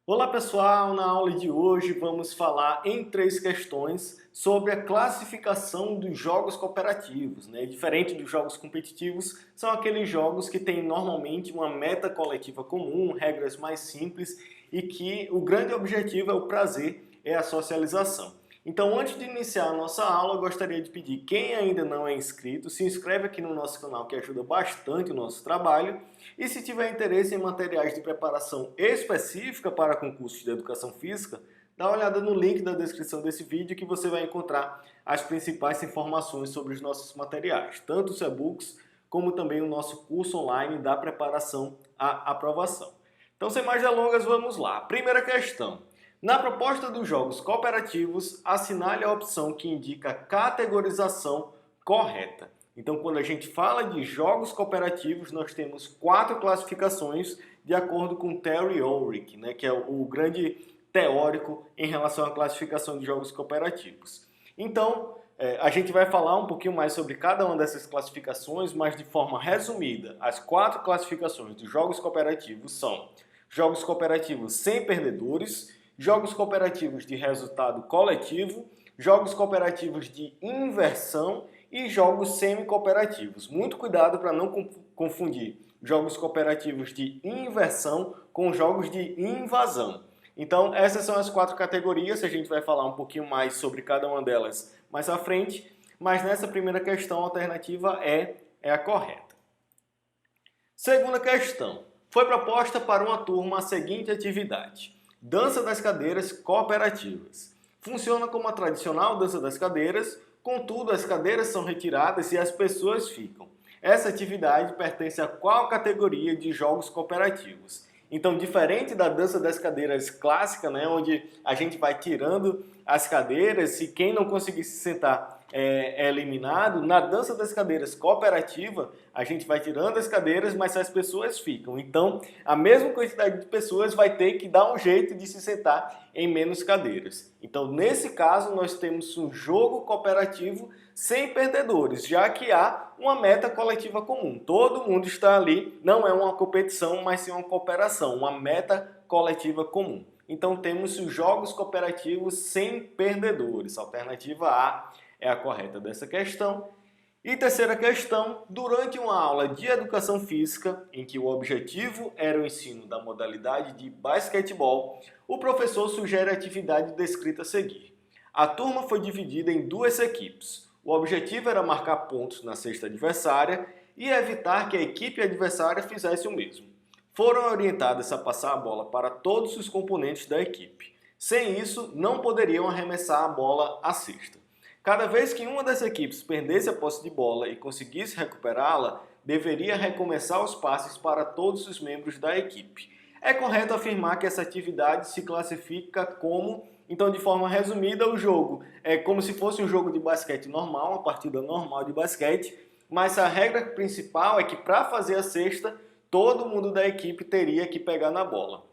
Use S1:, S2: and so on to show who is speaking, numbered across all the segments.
S1: Olá pessoal, na aula de hoje vamos falar em três questões sobre a classificação dos jogos cooperativos, né? Diferente dos jogos competitivos, são aqueles jogos que têm normalmente uma meta coletiva comum, regras mais simples e que o grande objetivo é o prazer, é a socialização. Então, antes de iniciar a nossa aula, eu gostaria de pedir quem ainda não é inscrito, se inscreve aqui no nosso canal que ajuda bastante o nosso trabalho. E se tiver interesse em materiais de preparação específica para concursos de educação física, dá uma olhada no link da descrição desse vídeo que você vai encontrar as principais informações sobre os nossos materiais, tanto os e-books como também o nosso curso online da preparação à aprovação. Então, sem mais delongas, vamos lá. Primeira questão. Na proposta dos jogos cooperativos, assinale a opção que indica a categorização correta. Então, quando a gente fala de jogos cooperativos, nós temos 4 classificações de acordo com Terry Ulrich, né, que é o grande teórico em relação à classificação de jogos cooperativos. Então, a gente vai falar um pouquinho mais sobre cada uma dessas classificações, mas de forma resumida, as 4 classificações dos jogos cooperativos são jogos cooperativos sem perdedores, jogos cooperativos de resultado coletivo, jogos cooperativos de inversão e jogos semi-cooperativos. Muito cuidado para não confundir jogos cooperativos de inversão com jogos de invasão. Então, essas são as 4 categorias, a gente vai falar um pouquinho mais sobre cada uma delas mais à frente, mas nessa primeira questão a alternativa é a correta. Segunda questão. Foi proposta para uma turma a seguinte atividade: dança das cadeiras cooperativas. Funciona como a tradicional dança das cadeiras, contudo as cadeiras são retiradas e as pessoas ficam. Essa atividade pertence a qual categoria de jogos cooperativos? Então, diferente da dança das cadeiras clássica, né, onde a gente vai tirando as cadeiras e quem não conseguir se sentar é eliminado, na dança das cadeiras cooperativa, a gente vai tirando as cadeiras, mas as pessoas ficam. Então, a mesma quantidade de pessoas vai ter que dar um jeito de se sentar em menos cadeiras. Então, nesse caso, nós temos um jogo cooperativo sem perdedores, já que há uma meta coletiva comum. Todo mundo está ali, não é uma competição, mas sim uma cooperação, uma meta coletiva comum. Então, temos os jogos cooperativos sem perdedores. A alternativa A é a correta dessa questão. E terceira questão, durante uma aula de educação física, em que o objetivo era o ensino da modalidade de basquetebol, o professor sugere a atividade descrita a seguir. A turma foi dividida em 2 equipes. O objetivo era marcar pontos na cesta adversária e evitar que a equipe adversária fizesse o mesmo. Foram orientadas a passar a bola para todos os componentes da equipe. Sem isso, não poderiam arremessar a bola à cesta. Cada vez que uma das equipes perdesse a posse de bola e conseguisse recuperá-la, deveria recomeçar os passes para todos os membros da equipe. É correto afirmar que essa atividade se classifica como, então de forma resumida, o jogo é como se fosse um jogo de basquete normal, uma partida normal de basquete, mas a regra principal é que para fazer a cesta, todo mundo da equipe teria que pegar na bola.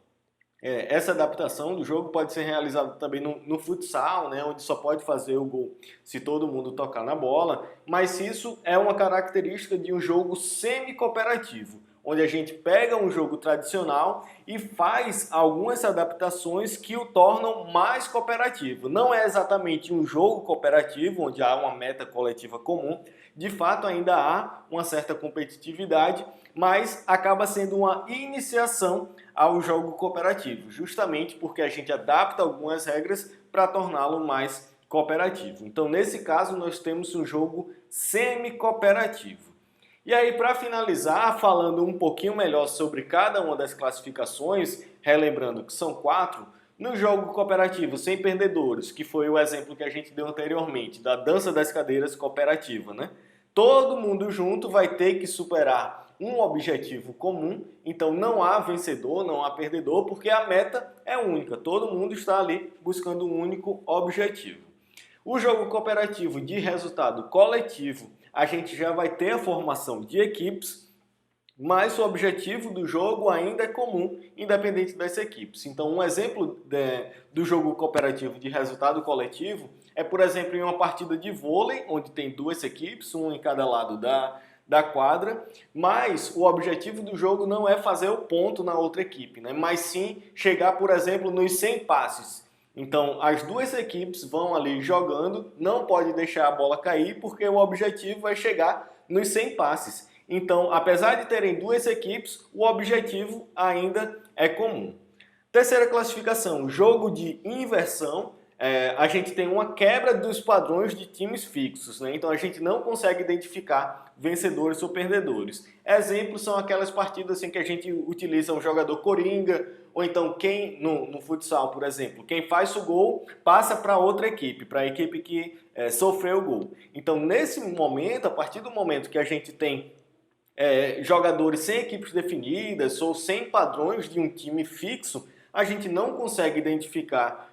S1: Essa adaptação do jogo pode ser realizada também no futsal, né, onde só pode fazer o gol se todo mundo tocar na bola, mas isso é uma característica de um jogo semi-cooperativo, onde a gente pega um jogo tradicional e faz algumas adaptações que o tornam mais cooperativo. Não é exatamente um jogo cooperativo, onde há uma meta coletiva comum, de fato ainda há uma certa competitividade, mas acaba sendo uma iniciação ao jogo cooperativo, justamente porque a gente adapta algumas regras para torná-lo mais cooperativo. Então, nesse caso, nós temos um jogo semi-cooperativo. E aí, para finalizar, falando um pouquinho melhor sobre cada uma das classificações, relembrando que são 4, no jogo cooperativo sem perdedores, que foi o exemplo que a gente deu anteriormente, da dança das cadeiras cooperativa, né? Todo mundo junto vai ter que superar um objetivo comum, então não há vencedor, não há perdedor, porque a meta é única, todo mundo está ali buscando um único objetivo. O jogo cooperativo de resultado coletivo, a gente já vai ter a formação de equipes, mas o objetivo do jogo ainda é comum, independente das equipes. Então, um exemplo do jogo cooperativo de resultado coletivo é, por exemplo, em uma partida de vôlei, onde tem 2 equipes, uma em cada lado da quadra, mas o objetivo do jogo não é fazer o ponto na outra equipe, né? Mas sim chegar, por exemplo, nos 100 passes. Então, as duas equipes vão ali jogando, não pode deixar a bola cair, porque o objetivo é chegar nos 100 passes. Então, apesar de terem duas equipes, o objetivo ainda é comum. Terceira classificação, jogo de inversão. A gente tem uma quebra dos padrões de times fixos, né? Então a gente não consegue identificar vencedores ou perdedores. Exemplos são aquelas partidas em que a gente utiliza um jogador coringa, ou então quem, no futsal, por exemplo, quem faz o gol passa para outra equipe, para a equipe que sofreu o gol. Então nesse momento, a partir do momento que a gente tem jogadores sem equipes definidas ou sem padrões de um time fixo, a gente não consegue identificar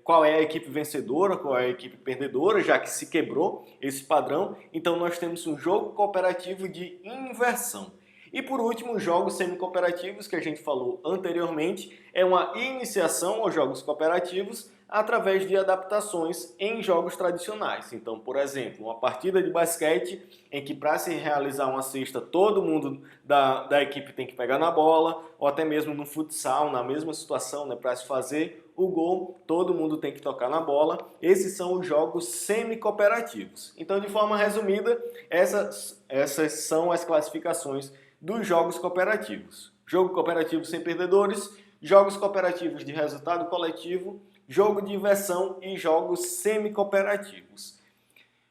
S1: qual é a equipe vencedora, qual é a equipe perdedora, já que se quebrou esse padrão. Então nós temos um jogo cooperativo de inversão. E por último, jogos semi-cooperativos, que a gente falou anteriormente, é uma iniciação aos jogos cooperativos através de adaptações em jogos tradicionais. Então, por exemplo, uma partida de basquete em que para se realizar uma cesta todo mundo da equipe tem que pegar na bola, ou até mesmo no futsal, na mesma situação, né, para se fazer o gol, todo mundo tem que tocar na bola. Esses são os jogos semi-cooperativos. Então, de forma resumida, essas são as classificações dos jogos cooperativos. Jogo cooperativo sem perdedores, jogos cooperativos de resultado coletivo, jogo de inversão e jogos semi-cooperativos.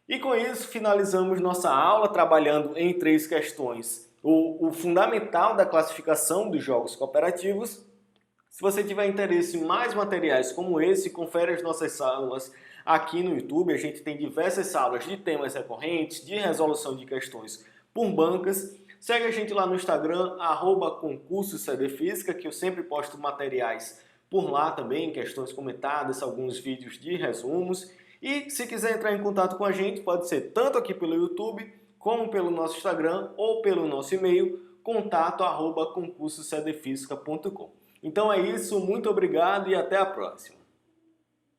S1: E com isso finalizamos nossa aula trabalhando em 3 questões. O fundamental da classificação dos jogos cooperativos. Se você tiver interesse em mais materiais como esse, confere as nossas aulas aqui no YouTube. A gente tem diversas aulas de temas recorrentes, de resolução de questões por bancas. Segue a gente lá no Instagram, @concurso-cdfísica, que eu sempre posto materiais por lá também, questões comentadas, alguns vídeos de resumos. E se quiser entrar em contato com a gente, pode ser tanto aqui pelo YouTube, como pelo nosso Instagram ou pelo nosso e-mail, contato@concursocdfísica.com. Então é isso, muito obrigado e até a próxima.